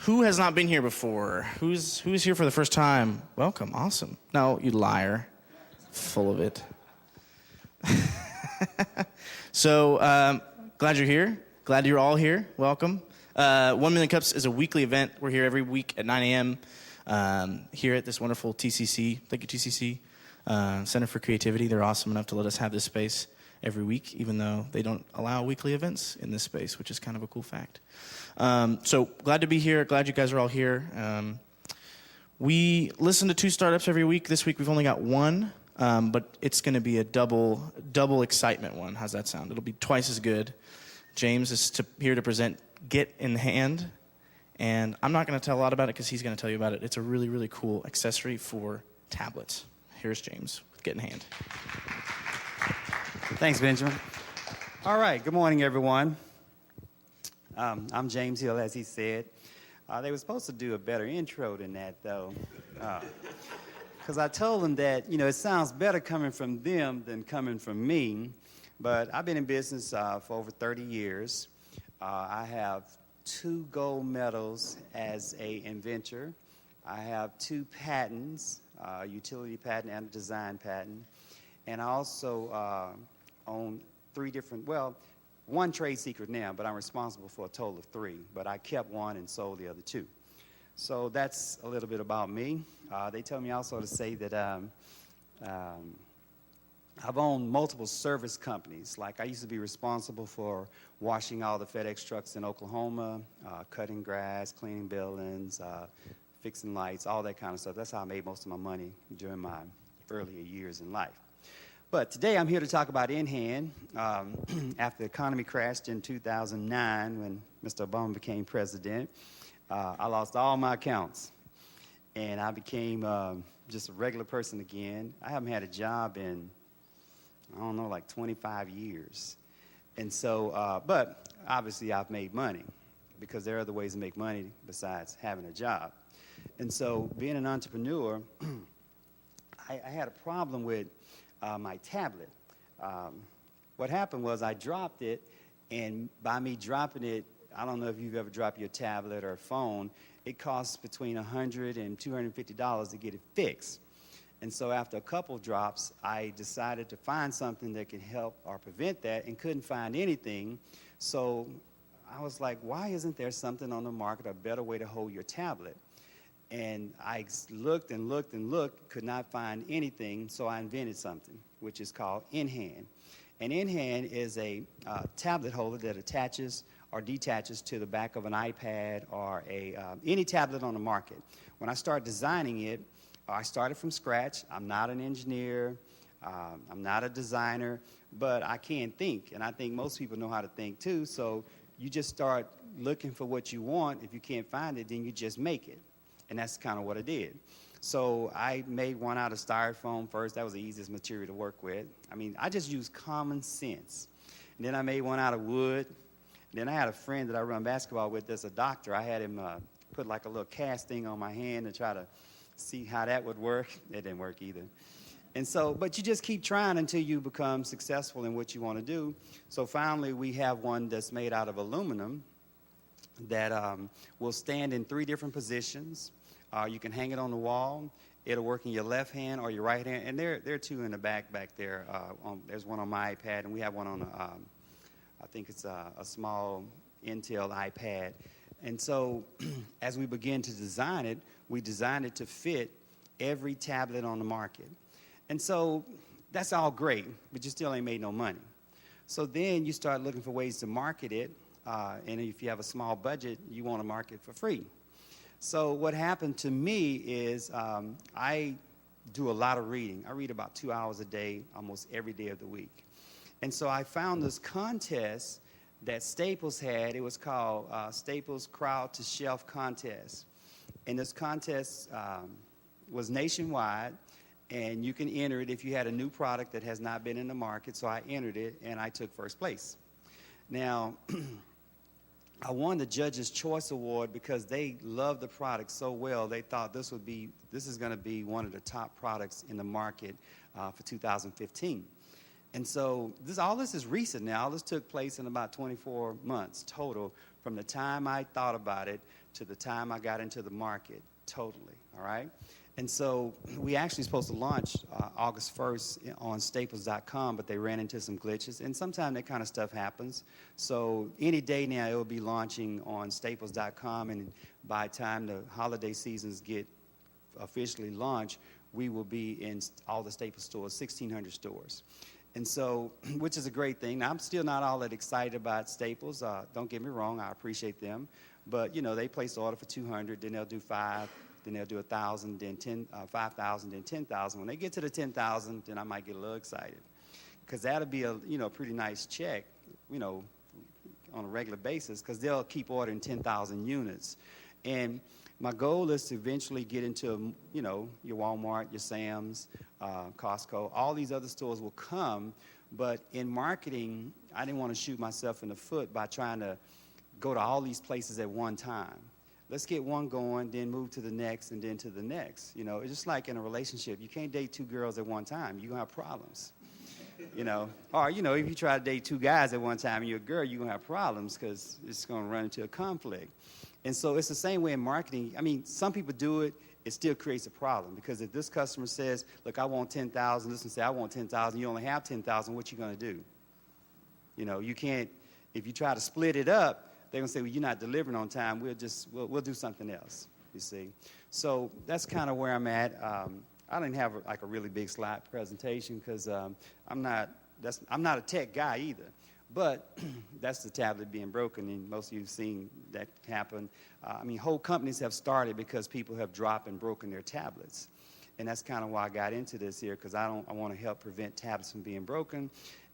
Who has not been here before? Who's here for the first time? Welcome, awesome. No, you liar. Full of it. So, glad you're here. Glad you're all here. Welcome. 1 Million Cups is a weekly event. We're here every week at 9 a.m. Here at this wonderful TCC. Thank you, TCC. Center for Creativity. They're awesome enough to let us have this space every week, even though they don't allow weekly events in this space, which is kind of a cool fact. So glad to be here. Glad you guys are all here. We listen to 2 startups every week. This week we've only got 1, but it's going to be a double excitement one. How's that sound? It'll be twice as good. James is here to present Get nHand, and I'm not going to tell a lot about it because he's going to tell you about it. It's a really, really cool accessory for tablets. Here's James with Get nHand. Thanks, Benjamin. All right, good morning, everyone. I'm James Hill, as he said. They were supposed to do a better intro than that, though, because I told them that, it sounds better coming from them than coming from me, but I've been in business for over 30 years. I have 2 gold medals as an inventor. I have 2 patents, a utility patent and a design patent, and I also own 3 different, 1 trade secret now, but I'm responsible for a total of 3. But I kept 1 and sold the other 2. So that's a little bit about me. They tell me also to say that I've owned multiple service companies. Like I used to be responsible for washing all the FedEx trucks in Oklahoma, cutting grass, cleaning buildings, fixing lights, all that kind of stuff. That's how I made most of my money during my earlier years in life. But today I'm here to talk about nHand. After the economy crashed in 2009 when Mr. Obama became president, I lost all my accounts. And I became just a regular person again. I haven't had a job in, like 25 years. And so, but obviously I've made money because there are other ways to make money besides having a job. And so being an entrepreneur, I had a problem with my tablet. What happened was I dropped it, and by me dropping it, I don't know if you've ever dropped your tablet or phone, it costs between $100 and $250 to get it fixed. And so after a couple drops, I decided to find something that could help or prevent that and couldn't find anything. So I was like, why isn't there something on the market, a better way to hold your tablet? And I looked and looked and looked, could not find anything, so I invented something, which is called nHand. And nHand is a tablet holder that attaches or detaches to the back of an iPad or any tablet on the market. When I started designing it, I started from scratch. I'm not an engineer. I'm not a designer, but I can think, and I think most people know how to think too, so you just start looking for what you want. If you can't find it, then you just make it. And that's kind of what I did. So I made one out of styrofoam first. That was the easiest material to work with. I mean, I just used common sense. And then I made one out of wood. And then I had a friend that I run basketball with that's a doctor. I had him put like a little cast thing on my hand to try to see how that would work. It didn't work either. And so, but you just keep trying until you become successful in what you want to do. So finally, we have one that's made out of aluminum that will stand in 3 different positions. You can hang it on the wall. It'll work in your left hand or your right hand. And there are 2 in the back there. There's one on my iPad, and we have one on, I think it's a small Intel iPad. And so as we begin to design it, we designed it to fit every tablet on the market. And so that's all great, but you still ain't made no money. So then you start looking for ways to market it. And if you have a small budget, you want to market for free. So what happened to me is I do a lot of reading. I read about 2 hours a day, almost every day of the week. And so I found this contest that Staples had. It was called Staples Crowd to Shelf Contest. And this contest was nationwide, and you can enter it if you had a new product that has not been in the market. So I entered it, and I took first place. Now, I won the Judge's Choice Award because they loved the product so well. They thought this is going to be one of the top products in the market for 2015. And so all this is recent now. All this took place in about 24 months total from the time I thought about it to the time I got into the market, totally, all right? And so we actually supposed to launch August 1st on staples.com, but they ran into some glitches, and sometimes that kind of stuff happens. So any day now it will be launching on staples.com, and by the time the holiday seasons get officially launched, we will be in all the Staples stores, 1,600 stores. And so, which is a great thing. Now, I'm still not all that excited about Staples. Don't get me wrong, I appreciate them. But, you know, they place the order for 200, then they'll do 5, then they'll do 1,000, then 5,000, then 10,000. When they get to the 10,000, then I might get a little excited. Because that'll be a, you know, pretty nice check, you know, on a regular basis, because they'll keep ordering 10,000 units. And my goal is to eventually get into, you know, your Walmart, your Sam's, Costco. All these other stores will come, but in marketing, I didn't want to shoot myself in the foot by trying to go to all these places at one time. Let's get one going, then move to the next, and then to the next. You know, it's just like in a relationship. You can't date 2 girls at one time. You're going to have problems. You know, or, you know, if you try to date 2 guys at one time and you're a girl, you're going to have problems because it's going to run into a conflict. And so it's the same way in marketing. I mean, some people do it. It still creates a problem because if this customer says, look, I want 10,000, this one say, I want 10,000, you only have 10,000, what you going to do? You know, you can't, if you try to split it up, they're going to say, well, you're not delivering on time. We'll do something else, you see. So that's kind of where I'm at. I didn't have like a really big slide presentation because I'm not a tech guy either. But that's the tablet being broken, and most of you have seen that happen. I mean, whole companies have started because people have dropped and broken their tablets. And that's kind of why I got into this here, because I want to help prevent tablets from being broken.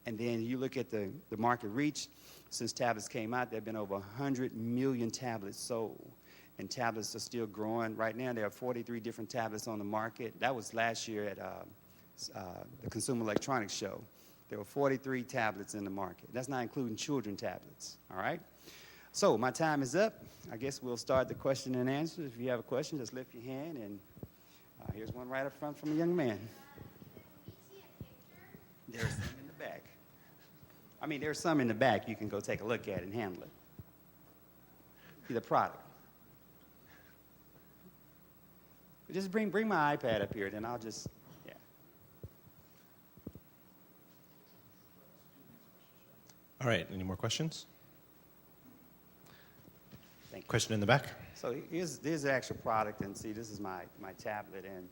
And then you look at the market reach. Since tablets came out, there have been over 100 million tablets sold. And tablets are still growing. Right now, there are 43 different tablets on the market. That was last year at the Consumer Electronics Show. There were 43 tablets in the market. That's not including children tablets, all right? So my time is up. I guess we'll start the question and answer. If you have a question, just lift your hand, and here's one right up front from a young man. There's some in the back. I mean, there's some in the back. You can go take a look at it and handle it. The product. Just bring my iPad up here, then I'll just... All right, any more questions? Thank you. Question in the back. So here's the actual product, and see, this is my tablet, and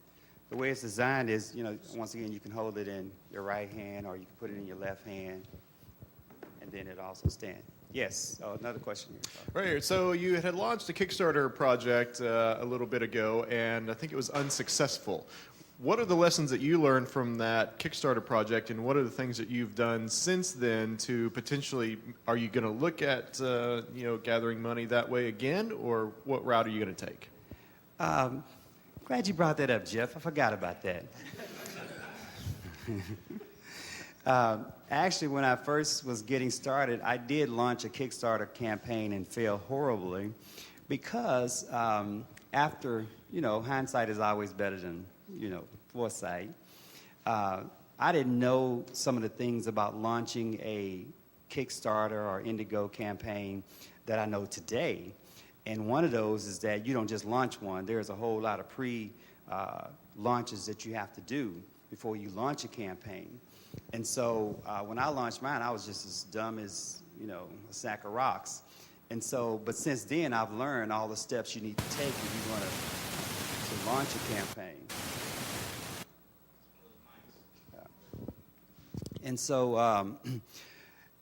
the way it's designed is, you know, once again, you can hold it in your right hand, or you can put it in your left hand, and then it also stands. Yes, another question here. Right, so you had launched a Kickstarter project a little bit ago, and I think it was unsuccessful. What are the lessons that you learned from that Kickstarter project, and what are the things that you've done since then to potentially, are you going to look at, gathering money that way again, or what route are you going to take? Glad you brought that up, Jeff. I forgot about that. Actually, when I first was getting started, I did launch a Kickstarter campaign and failed horribly because after, hindsight is always better than, foresight. I didn't know some of the things about launching a Kickstarter or Indigo campaign that I know today. And one of those is that you don't just launch one. There's a whole lot of pre-launches that you have to do before you launch a campaign. And so when I launched mine, I was just as dumb as, a sack of rocks. And so, but since then, I've learned all the steps you need to take if you want to launch a campaign. And so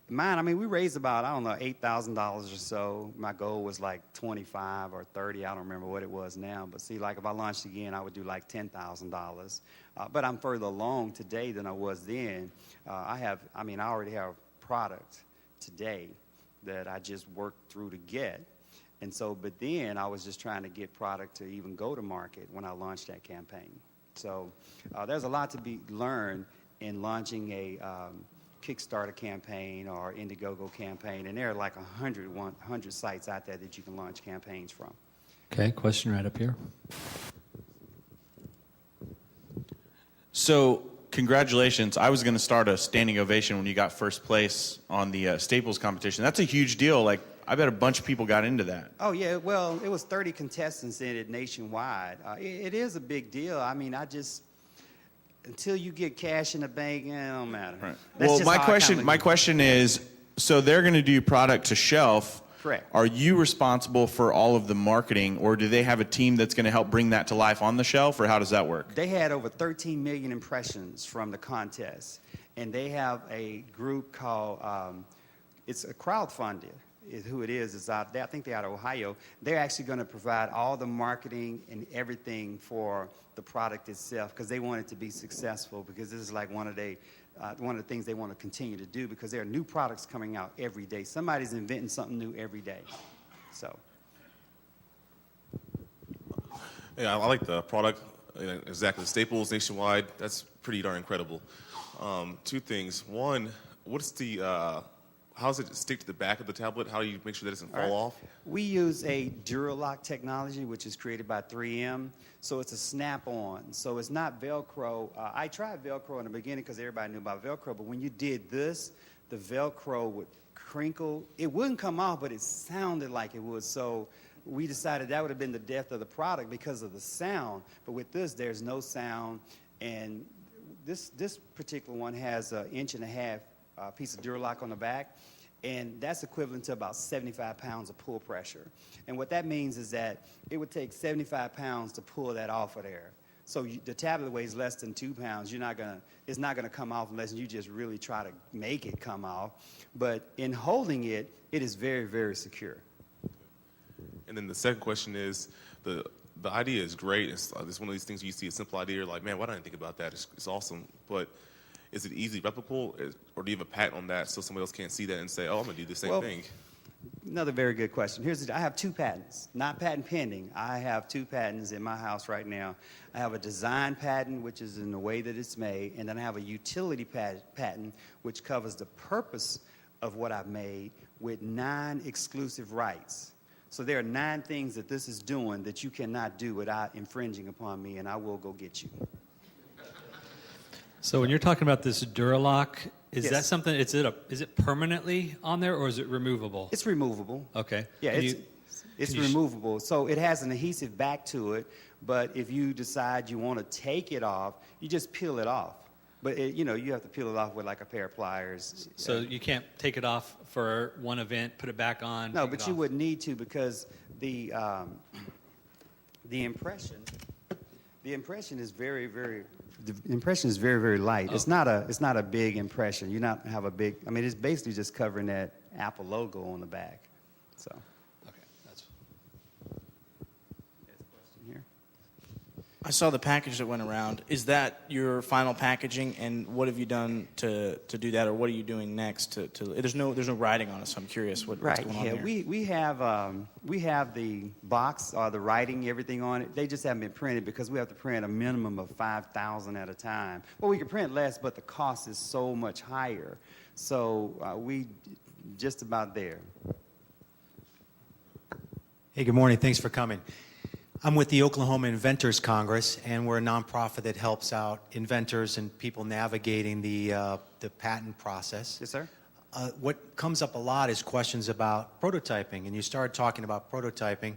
mine, we raised about, $8,000 or so. My goal was like 25 or 30. I don't remember what it was now. But see, like if I launched again, I would do like $10,000. But I'm further along today than I was then. I already have product today that I just worked through to get. And so, but then I was just trying to get product to even go to market when I launched that campaign. So there's a lot to be learned in launching a Kickstarter campaign or Indiegogo campaign, and there are like 100 sites out there that you can launch campaigns from. Okay, question right up here. So, congratulations. I was going to start a standing ovation when you got first place on the Staples competition. That's a huge deal. Like, I bet a bunch of people got into that. Oh, yeah, well, it was 30 contestants in it nationwide. It is a big deal. I mean, until you get cash in the bank, it don't matter. Right. That's Well, just my how I question, kinda my look. question is, so they're going to do product to shelf. Correct. Are you responsible for all of the marketing, or do they have a team that's going to help bring that to life on the shelf, or how does that work? They had over 13 million impressions from the contest, and they have a group called, it's a crowdfunder, is who it is out there. I think they're out of Ohio. They're actually going to provide all the marketing and everything for the product itself because they want it to be successful, because this is like one of the things they want to continue to do, because there are new products coming out every day. Somebody's inventing something new every day. So. Yeah, I like the product. Exactly. Staples nationwide. That's pretty darn incredible. Two things. One, what's the, how does it stick to the back of the tablet? How do you make sure that it doesn't fall off? We use a Duralock technology, which is created by 3M. So it's a snap-on. So it's not Velcro. I tried Velcro in the beginning because everybody knew about Velcro. But when you did this, the Velcro would crinkle. It wouldn't come off, but it sounded like it would. So we decided that would have been the death of the product because of the sound. But with this, there's no sound. And this particular one has an 1.5-inch piece of Duralock on the back. And that's equivalent to about 75 pounds of pull pressure. And what that means is that it would take 75 pounds to pull that off of there. So the tablet weighs less than 2 pounds. It's not going to come off unless you just really try to make it come off. But in holding it, it is very, very secure. And then the second question is, the idea is great. It's one of these things you see a simple idea, you're like, man, why didn't I think about that? It's awesome. But is it easily replicable, or do you have a patent on that so somebody else can't see that and say, oh, I'm going to do the same thing? Another very good question. I have 2 patents, not patent pending. I have 2 patents in my house right now. I have a design patent, which is in the way that it's made, and then I have a utility patent, which covers the purpose of what I've made with 9 exclusive rights. So there are 9 things that this is doing that you cannot do without infringing upon me, and I will go get you. So when you're talking about this Duralock, is Yes. that something? Is it permanently on there, or is it removable? It's removable. Okay. Yeah, Can it's you removable. So it has an adhesive back to it, but if you decide you want to take it off, you just peel it off. But you have to peel it off with like a pair of pliers. So you can't take it off for one event, put it back on. No, take but it you off. wouldn't need to, because the impression is very, very. The impression is very, very light. Oh. It's not a big impression. You not have a big. I mean, it's basically just covering that Apple logo on the back. So. Okay, that's. There's a question here. I saw the package that went around. Is that your final packaging, and what have you done to do that, or what are you doing next? There's no writing on it, so I'm curious what's Right. going on Yeah. there. We have the box or the writing, everything on it. They just haven't been printed because we have to print a minimum of 5,000 at a time. Well, we can print less, but the cost is so much higher. So we just about there. Hey, good morning. Thanks for coming. I'm with the Oklahoma Inventors Congress, and we're a nonprofit that helps out inventors and people navigating the patent process. Yes, sir. What comes up a lot is questions about prototyping, and you started talking about prototyping.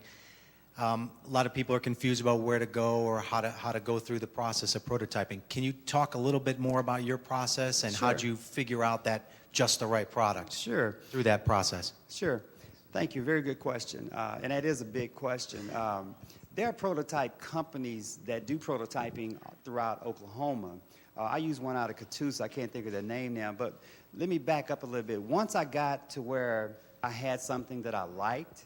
A lot of people are confused about where to go or how to go through the process of prototyping. Can you talk a little bit more about your process and Sure. how'd you figure out that just the right product Sure. through that process? Sure. Thank you. Very good question. And that is a big question. There are prototype companies that do prototyping throughout Oklahoma. I use one out of Tulsa. I can't think of their name now, but let me back up a little bit. Once I got to where I had something that I liked,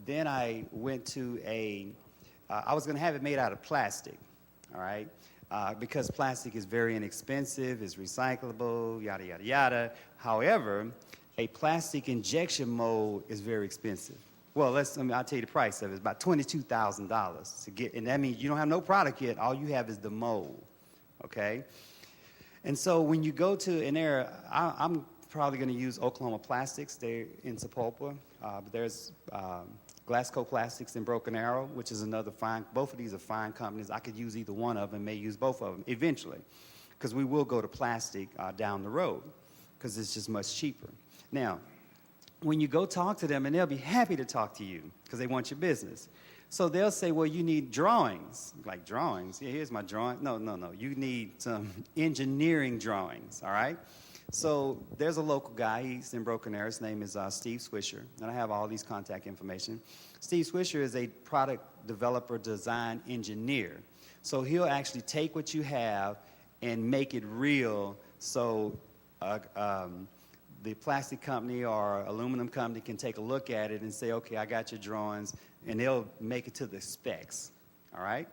then I went to I was going to have it made out of plastic, all right? Because plastic is very inexpensive, it's recyclable, yada, yada, yada. However, a plastic injection mold is very expensive. Well, I'll tell you the price of it. It's about $22,000 to get, and that means you don't have no product yet. All you have is the mold, okay? And so when you go to an area, I'm probably going to use Oklahoma Plastics. They're in Sapulpa. But there's Glasgow Plastics in Broken Arrow, which is another fine. Both of these are fine companies. I could use either one of them, may use both of them eventually, because we will go to plastic down the road, because it's just much cheaper. Now, when you go talk to them, and they'll be happy to talk to you because they want your business. So they'll say, well, you need drawings. Like, drawings? Yeah, here's my drawing. No. You need some engineering drawings, all right? So there's a local guy. He's in Broken Arrow. His name is Steve Swisher, and I have all these contact information. Steve Swisher is a product developer, design engineer. So he'll actually take what you have and make it real so the plastic company or aluminum company can take a look at it and say, okay, I got your drawings, and they'll make it to the specs, all right?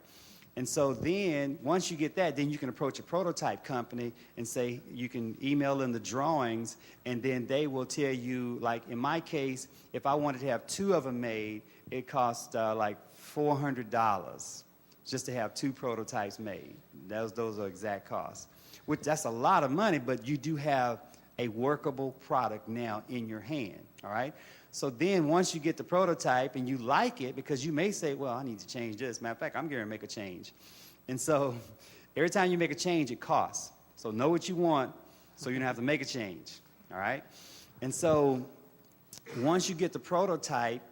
And so then, once you get that, then you can approach a prototype company and say, you can email them the drawings, and then they will tell you, like in my case, if I wanted to have 2 of them made, it cost like $400 just to have 2 prototypes made. Those are exact costs. Which, that's a lot of money, but you do have a workable product now in your hand, all right? So then once you get the prototype and you like it, because you may say, well, I need to change this. Matter of fact, I'm going to make a change. And so every time you make a change, it costs. So know what you want so you don't have to make a change, all right? And so once you get the prototype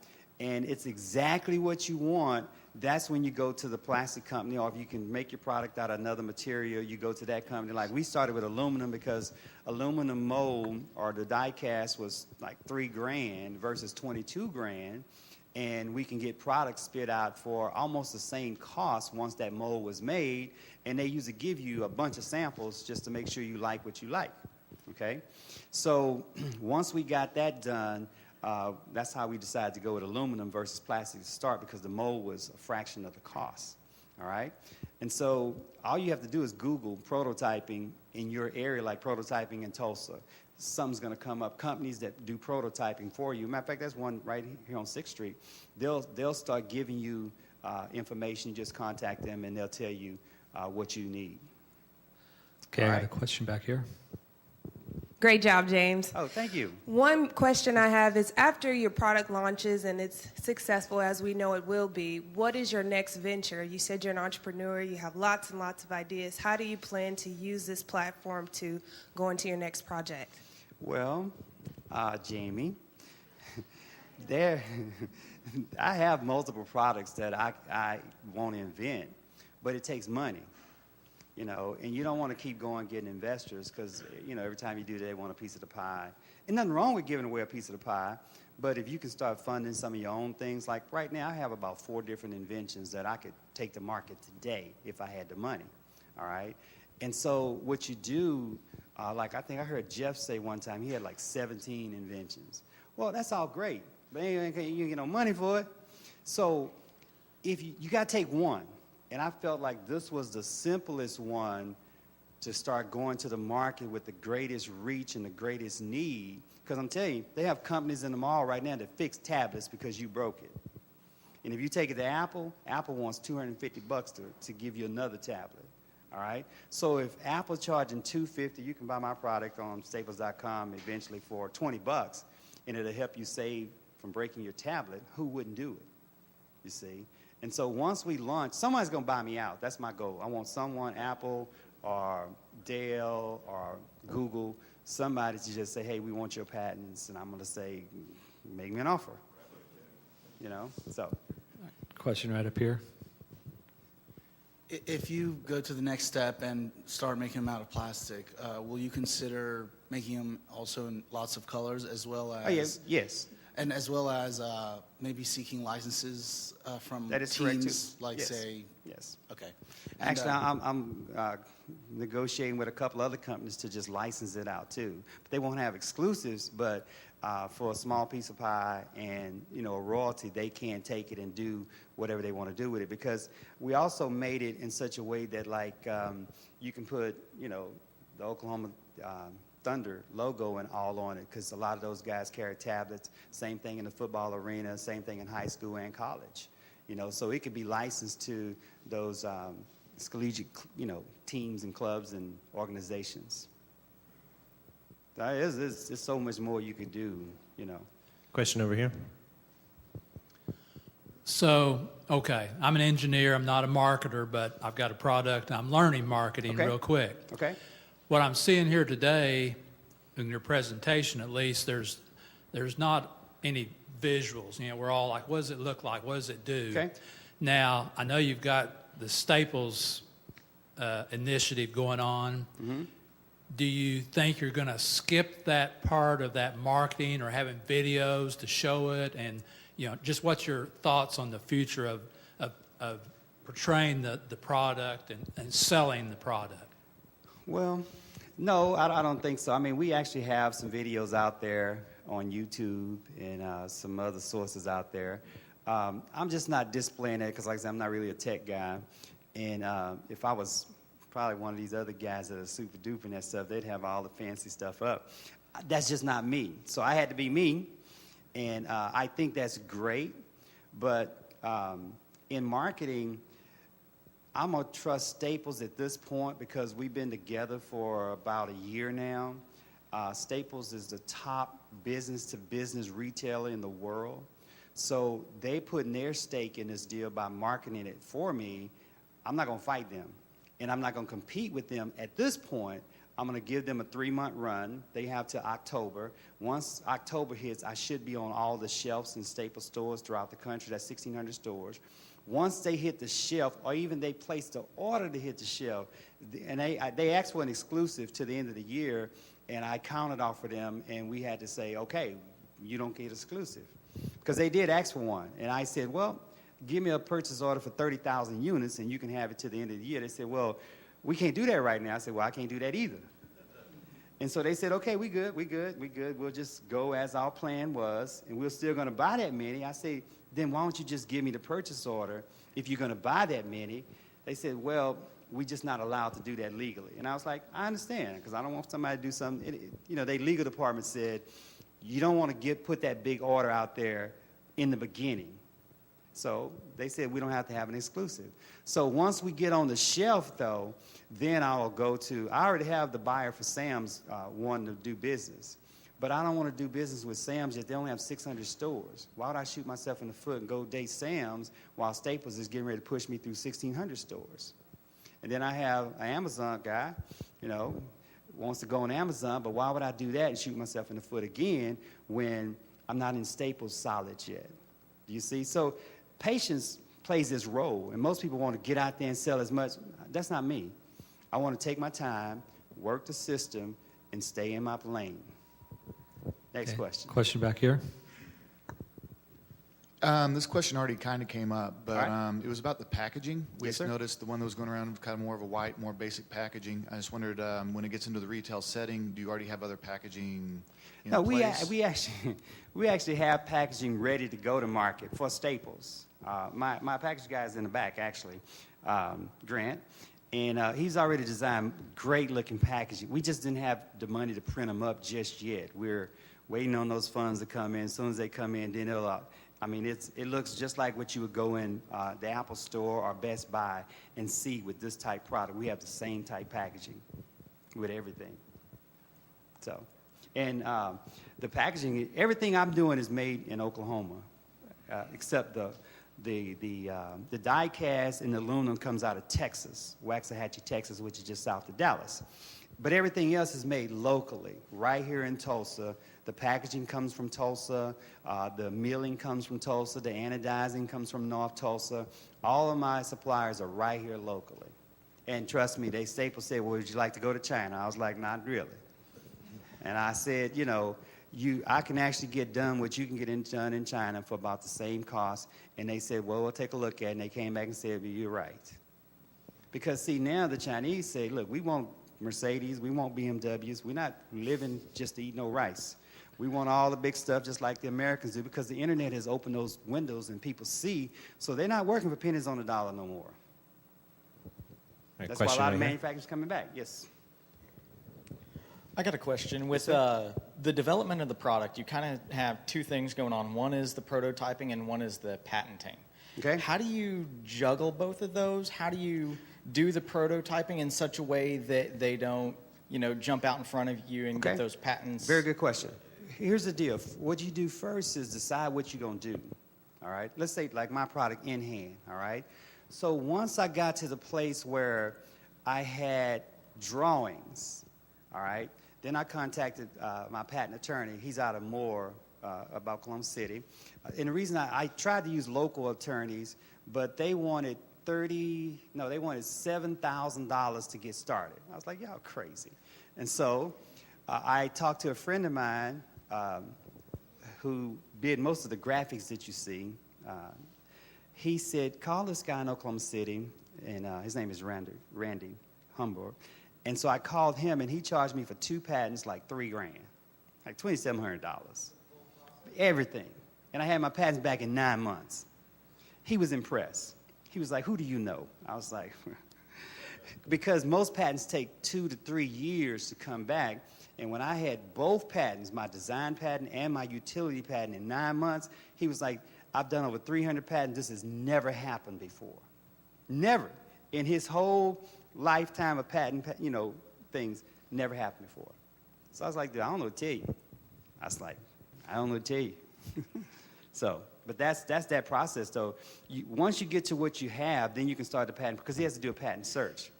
and it's exactly what you want, that's when you go to the plastic company, or if you can make your product out of another material, you go to that company. Like, we started with aluminum because aluminum mold or the die cast was like $3,000 versus $22,000, and we can get products spit out for almost the same cost once that mold was made, and they usually give you a bunch of samples just to make sure you like what you like, okay? So once we got that done, that's how we decided to go with aluminum versus plastic to start, because the mold was a fraction of the cost, all right? And so all you have to do is Google prototyping in your area, like prototyping in Tulsa. Something's going to come up. Companies that do prototyping for you. Matter of fact, there's one right here on 6th Street. They'll start giving you information. You just contact them, and they'll tell you what you need. Okay, All I right. got a question back here. Great job, James. Oh, thank you. One question I have is, after your product launches and it's successful, as we know it will be, what is your next venture? You said you're an entrepreneur. You have lots and lots of ideas. How do you plan to use this platform to go into your next project? Well, Jamie, I have multiple products that I want to invent, but it takes money. You know, and you don't want to keep going getting investors because, you know, every time you do that, they want a piece of the pie. And nothing wrong with giving away a piece of the pie, but if you can start funding some of your own things, like right now I have about 4 different inventions that I could take to market today if I had the money, all right? And so what you do, like I think I heard Jeff say one time he had like 17 inventions. Well, that's all great, but you ain't get no money for it. So if you got to take one. And I felt like this was the simplest one to start going to the market with the greatest reach and the greatest need. Because I'm telling you, they have companies in the mall right now that fix tablets because you broke it. And if you take it to Apple, Apple wants $250 to give you another tablet. All right? So if Apple's charging $250, you can buy my product on Staples.com eventually for $20, and it'll help you save from breaking your tablet. Who wouldn't do it? You see? And so once we launch, somebody's going to buy me out. That's my goal. I want someone, Apple or Dell or Google, somebody to just say, hey, we want your patents. And I'm going to say, make me an offer. You know? So. Question right up here. If you go to the next step and start making them out of plastic, will you consider making them also in lots of colors as well as... Oh, yes. Yes. And as well as maybe seeking licenses from That is teams, correct, too. like Yes. say... Yes. Okay. And, Actually, I'm negotiating with a couple other companies to just license it out too. But they won't have exclusives, but for a small piece of pie and, you know, a royalty, they can take it and do whatever they want to do with it. Because we also made it in such a way that, like, you can put, you know, the Oklahoma Thunder logo and all on it, because a lot of those guys carry tablets. Same thing in the football arena, same thing in high school and college. You know, so it could be licensed to those collegiate, you know, teams and clubs and organizations. There's so much more you could do, you know. Question over here. So, okay, I'm an engineer, I'm not a marketer, but I've got a product, I'm learning marketing Okay. real quick. Okay. What I'm seeing here today, in your presentation at least, there's there's not any visuals. You know, we're all like, what does it look like? What does it do? Okay. Now, I know you've got the Staples initiative going on. Mm-hmm. Do you think you're going to skip that part of that marketing or having videos to show it? And, you know, just what's your thoughts on the future of portraying the product and selling the product? Well, no, I don't think so. I mean, we actually have some videos out there on YouTube and some other sources out there. I'm just not displaying that because, like I said, I'm not really a tech guy. And if I was probably one of these other guys that are super duper and that stuff, they'd have all the fancy stuff up. That's just not me. So I had to be me. And I think that's great. But in marketing, I'm going to trust Staples at this point because we've been together for about a year now. Staples is the top business-to-business retailer in the world. So they putting their stake in this deal by marketing it for me. I'm not going to fight them, and I'm not going to compete with them at this point. I'm going to give them a 3-month run. They have till October. Once October hits, I should be on all the shelves in Staples stores throughout the country. That's 1,600 stores. Once they hit the shelf, or even they place the order to hit the shelf, and they asked for an exclusive to the end of the year, and I counted off for them, and we had to say, okay, you don't get exclusive. Because they did ask for one. And I said, well, give me a purchase order for 30,000 units, and you can have it to the end of the year. They said, well, we can't do that right now. I said, well, I can't do that either. And so they said, okay, we good. We'll just go as our plan was, and we're still going to buy that many. I say, then why don't you just give me the purchase order if you're going to buy that many? They said, well, we're just not allowed to do that legally. And I was like, I understand, because I don't want somebody to do something. Their legal department said, you don't want to put that big order out there in the beginning. So they said we don't have to have an exclusive. So once we get on the shelf, though, then I already have the buyer for Sam's wanting to do business. But I don't want to do business with Sam's yet. They only have 600 stores. Why would I shoot myself in the foot and go date Sam's while Staples is getting ready to push me through 1,600 stores? And then I have an Amazon guy, wants to go on Amazon, but why would I do that and shoot myself in the foot again when I'm not in Staples solids yet? Do you see? So patience plays this role, and most people want to get out there and sell as much. That's not me. I want to take my time, work the system, and stay in my lane. Next question. Question back here. This question already kind of came up, but right. it was about the packaging. We Yes, just sir. noticed the one that was going around was kind of more of a white, more basic packaging. I just wondered, when it gets into the retail setting, do you already have other packaging in No, place? we actually have packaging ready to go to market for Staples. My package guy is in the back, actually, Grant, and he's already designed great-looking packaging. We just didn't have the money to print them up just yet. We're waiting on those funds to come in. As soon as they come in, then it looks just like what you would go in the Apple Store or Best Buy and see with this type product. We have the same type packaging with everything. So, and the packaging, everything I'm doing is made in Oklahoma, except the die cast and the aluminum comes out of Texas, Waxahachie, Texas, which is just south of Dallas. But everything else is made locally, right here in Tulsa. The packaging comes from Tulsa. The milling comes from Tulsa. The anodizing comes from North Tulsa. All of my suppliers are right here locally. And trust me, Staples said, well, would you like to go to China? I was like, not really. And I said, I can actually get done what you can get done in China for about the same cost. And they said, well, we'll take a look at it. And they came back and said, well, you're right. Because, see, now the Chinese say, look, we want Mercedes, we want BMWs. We're not living just to eat no rice. We want all the big stuff just like the Americans do because the internet has opened those windows and people see, so they're not working for pennies on the dollar no more. Right, That's why a question lot right of here. manufacturers coming back. Yes. I got a question. With the development of the product, you kind of have two things going on. One is the prototyping and one is the patenting. Okay. How do you juggle both of those? How do you do the prototyping in such a way that they don't, jump out in front of you and get those patents? Very good question. Here's the deal. What you do first is decide what you're going to do. All right? Let's say like my product, nHand. All right? So once I got to the place where I had drawings, all right, then I contacted my patent attorney. He's out of Moore, about Oklahoma City. And the reason I tried to use local attorneys, but they wanted $7,000 to get started. I was like, y'all crazy. And so I talked to a friend of mine who did most of the graphics that you see. He said, call this guy in Oklahoma City, and his name is Randy Humber. And so I called him, and he charged me for 2 patents like $3,000, like $2,700, everything. And I had my patents back in 9 months. He was impressed. He was like, who do you know? I was like, because most patents take 2 to 3 years to come back. And when I had both patents, my design patent and my utility patent in 9 months, he was like, I've done over 300 patents. This has never happened before. Never. In his whole lifetime of patent, things, never happened before. So I was like, dude, I don't know what to tell you. I was like, I don't know what to tell you. So, but that's that process, though. Once you get to what you have, then you can start the patent, because he has to do a patent search.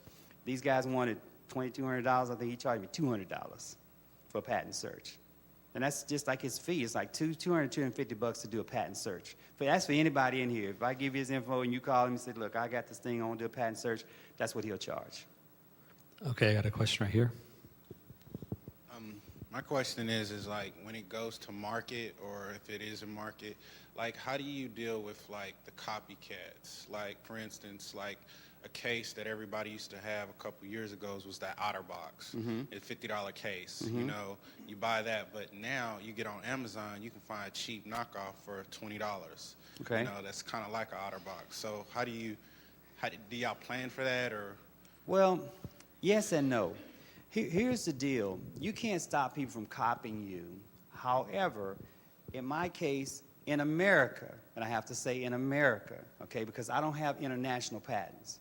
These guys wanted $2,200. I think he charged me $200 for a patent search. And that's just like his fee. It's like $250 to do a patent search. But that's for anybody in here. If I give you his info and you call him and say, look, I got this thing, I want to do a patent search, that's what he'll charge. Okay, I got a question right here. My question is like, when it goes to market, or if it is a market, like, how do you deal with like the copycats? Like, for instance, like a case that everybody used to have a couple years ago was that OtterBox, a $50 case. You know, you buy that, but now you get on Amazon, you can find a cheap knockoff for $20. Okay. You know, that's kind of like an OtterBox. So how do y'all plan for that, or? Well, yes and no. Here's the deal. You can't stop people from copying you. However, in my case, in America, and I have to say in America, okay, because I don't have international patents.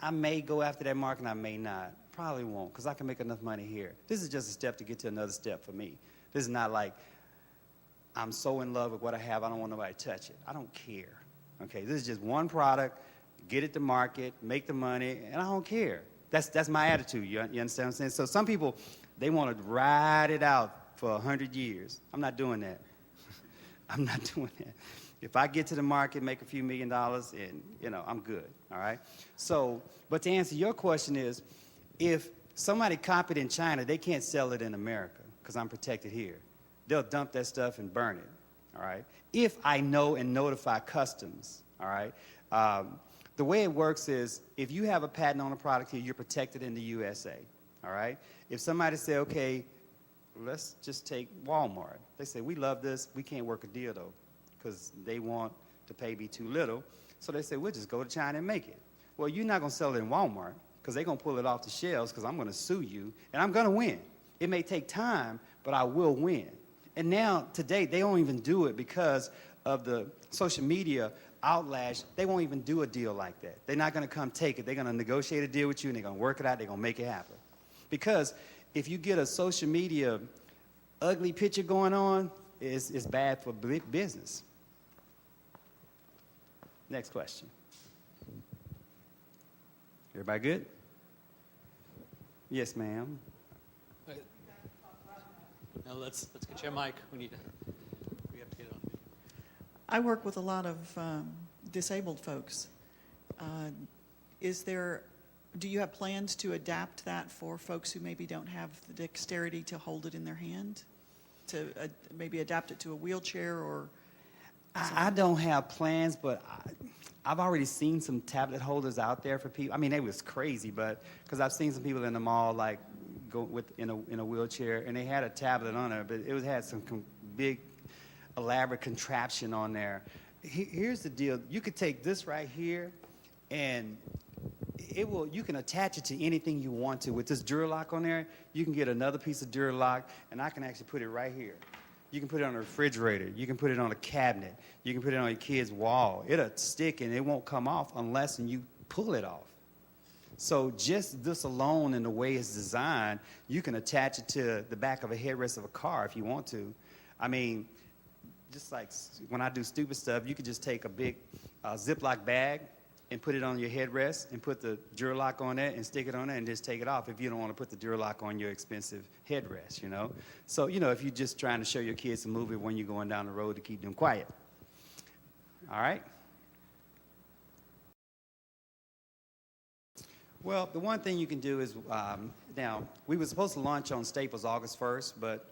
I may go after that market and I may not. Probably won't, because I can make enough money here. This is just a step to get to another step for me. This is not like I'm so in love with what I have, I don't want nobody to touch it. I don't care. Okay, this is just one product, get it to market, make the money, and I don't care. That's my attitude. You understand what I'm saying? So some people, they want to ride it out for 100 years. I'm not doing that. I'm not doing that. If I get to the market, make a few $1 million, and I'm good. All right. So, but to answer your question is, if somebody copied in China, they can't sell it in America because I'm protected here. They'll dump that stuff and burn it. All right. If I know and notify customs. All right. The way it works is, if you have a patent on a product here, you're protected in the USA, all right? If somebody say, okay, let's just take Walmart. They say, we love this. We can't work a deal, though, because they want to pay me too little. So they say, we'll just go to China and make it. Well, you're not going to sell it in Walmart, because they're going to pull it off the shelves, because I'm going to sue you, and I'm going to win. It may take time, but I will win. And now, today, they don't even do it because of the social media outlash. They won't even do a deal like that. They're not going to come take it. They're going to negotiate a deal with you, and they're going to work it out. They're going to make it happen. Because if you get a social media ugly picture going on, it's bad for business. Next question. Everybody good? Yes, ma'am. Now let's get you a mic. We have to get it on. I work with a lot of disabled folks. Do you have plans to adapt that for folks who maybe don't have the dexterity to hold it in their hand? To maybe adapt it to a wheelchair or something? I don't have plans, but I've already seen some tablet holders out there for people. I mean, it was crazy, but because I've seen some people in the mall like go in a wheelchair, and they had a tablet on it, but it had some big elaborate contraption on there. Here's the deal. You could take this right here, and you can attach it to anything you want to. With this Duralock on there, you can get another piece of Duralock, and I can actually put it right here. You can put it on a refrigerator. You can put it on a cabinet. You can put it on your kid's wall. It'll stick, and it won't come off unless you pull it off. So just this alone and the way it's designed, you can attach it to the back of a headrest of a car if you want to. I mean, just like when I do stupid stuff, you could just take a big Ziploc bag, and put it on your headrest and put the Duralock on it and stick it on it and just take it off if you don't want to put the Duralock on your expensive headrest, you know. So, you know, if you're just trying to show your kids a movie when you're going down the road to keep them quiet. All right? Well, the one thing you can do is, now, we were supposed to launch on Staples August 1st, but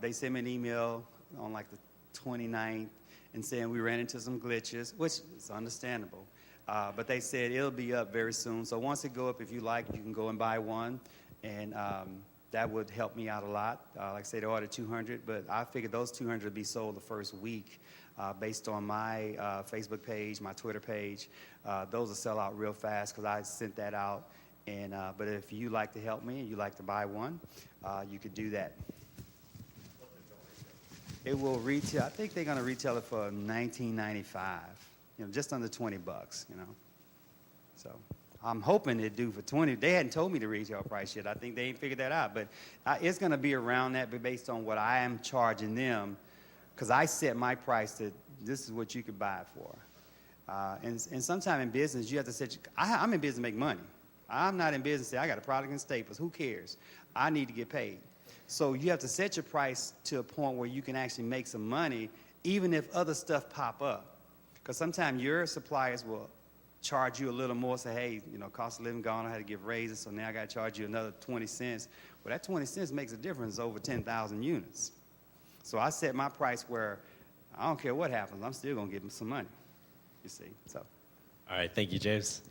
they sent me an email on like the 29th and saying we ran into some glitches, which is understandable. But they said it'll be up very soon. So once it go up, if you like, you can go and buy one. And that would help me out a lot. Like I said, they ordered 200, but I figured those 200 would be sold the first week based on my Facebook page, my Twitter page. Those will sell out real fast because I sent that out. And but if you like to help me and you like to buy one, you could do that. It will retail. I think they're going to retail it for $19.95. You know, just under $20. You know, so I'm hoping they do for 20. They hadn't told me the retail price yet. I think they ain't figured that out, but it's going to be around that, but based on what I am charging them, because I set my price to this is what you could buy it for. And sometime in business, you have to set. I'm in business to make money. I'm not in business to say I got a product in Staples. Who cares? I need to get paid. So you have to set your price to a point where you can actually make some money, even if other stuff pop up. Because sometimes your suppliers will charge you a little more, say, hey, you know, cost of living gone, I had to give raises, so now I got to charge you another 20 cents. Well, that 20 cents makes a difference over 10,000 units. So I set my price where I don't care what happens, I'm still going to give them some money, you see. So. All right, thank you, James.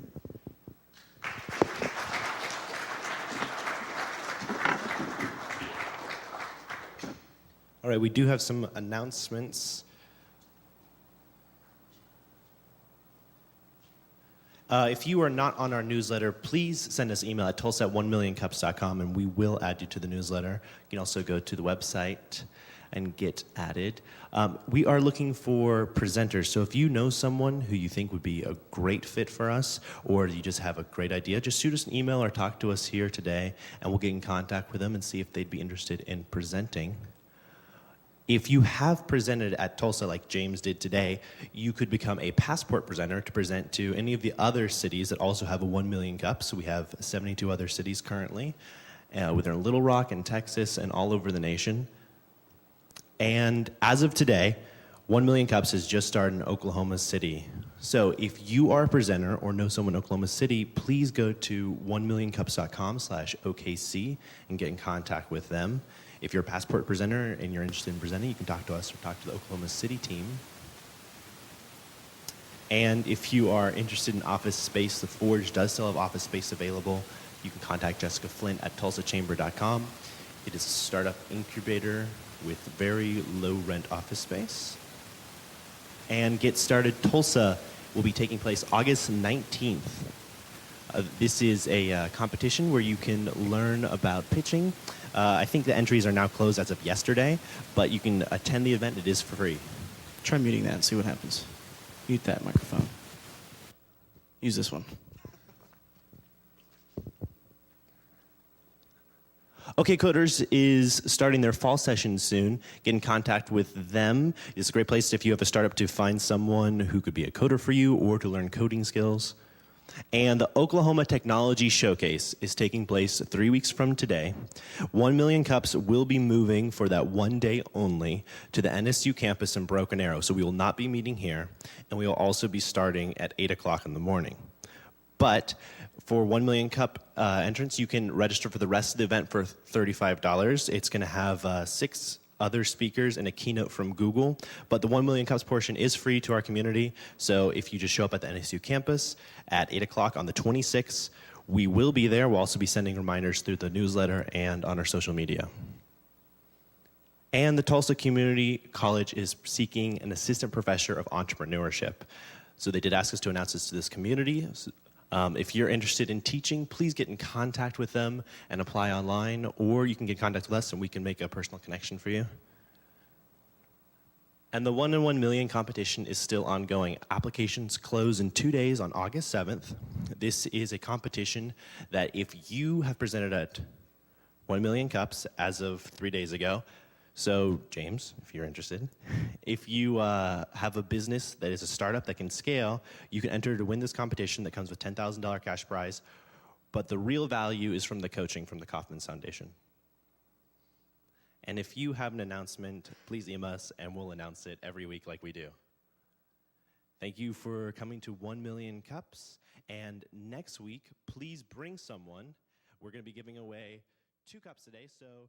All right, we do have some announcements. If you are not on our newsletter, please send us an email at tulsa@1millioncups.com, and we will add you to the newsletter. You can also go to the website and get added. We are looking for presenters, so if you know someone who you think would be a great fit for us, or you just have a great idea, just shoot us an email or talk to us here today, and we'll get in contact with them and see if they'd be interested in presenting. If you have presented at Tulsa like James did today, you could become a passport presenter to present to any of the other cities that also have a 1 million cups. So we have 72 other cities currently, within Little Rock and Texas and all over the nation. And as of today, 1 million cups has just started in Oklahoma City. So if you are a presenter or know someone in Oklahoma City, please go to 1millioncups.com/OKC and get in contact with them. If you're a passport presenter and you're interested in presenting, you can talk to us or talk to the Oklahoma City team. And if you are interested in office space, the Forge does still have office space available. You can contact Jessica Flint at tulsachamber.com. It is a startup incubator with very low rent office space. And Get Started Tulsa will be taking place August 19th. This is a competition where you can learn about pitching. I think the entries are now closed as of yesterday, but you can attend the event. It is free. Try muting that and see what happens. Mute that microphone. Use this one. OK Coders is starting their fall session soon. Get in contact with them. It's a great place if you have a startup to find someone who could be a coder for you or to learn coding skills. And the Oklahoma Technology Showcase is taking place 3 weeks from today. 1 Million Cups will be moving for that one day only to the NSU campus in Broken Arrow. So we will not be meeting here, and we will also be starting at 8 o'clock in the morning. But for 1 Million Cup entrance, you can register for the rest of the event for $35. It's going to have 6 other speakers and a keynote from Google. But the 1 Million Cups portion is free to our community. So if you just show up at the NSU campus at 8 o'clock on the 26th, we will be there. We'll also be sending reminders through the newsletter and on our social media. And the Tulsa Community College is seeking an assistant professor of entrepreneurship. So they did ask us to announce this to this community. If you're interested in teaching, please get in contact with them and apply online, or you can get in contact with us and we can make a personal connection for you. And the 1 in 1 million competition is still ongoing. Applications close in 2 days on August 7th. This is a competition that if you have presented at 1 Million Cups as of 3 days ago, So, James, if you're interested, if you have a business that is a startup that can scale, you can enter to win this competition that comes with $10,000 cash prize. But the real value is from the coaching from the Kaufman Foundation. And if you have an announcement, please email us and we'll announce it every week like we do. Thank you for coming to 1 Million Cups. And next week, please bring someone. We're going to be giving away 2 cups today. So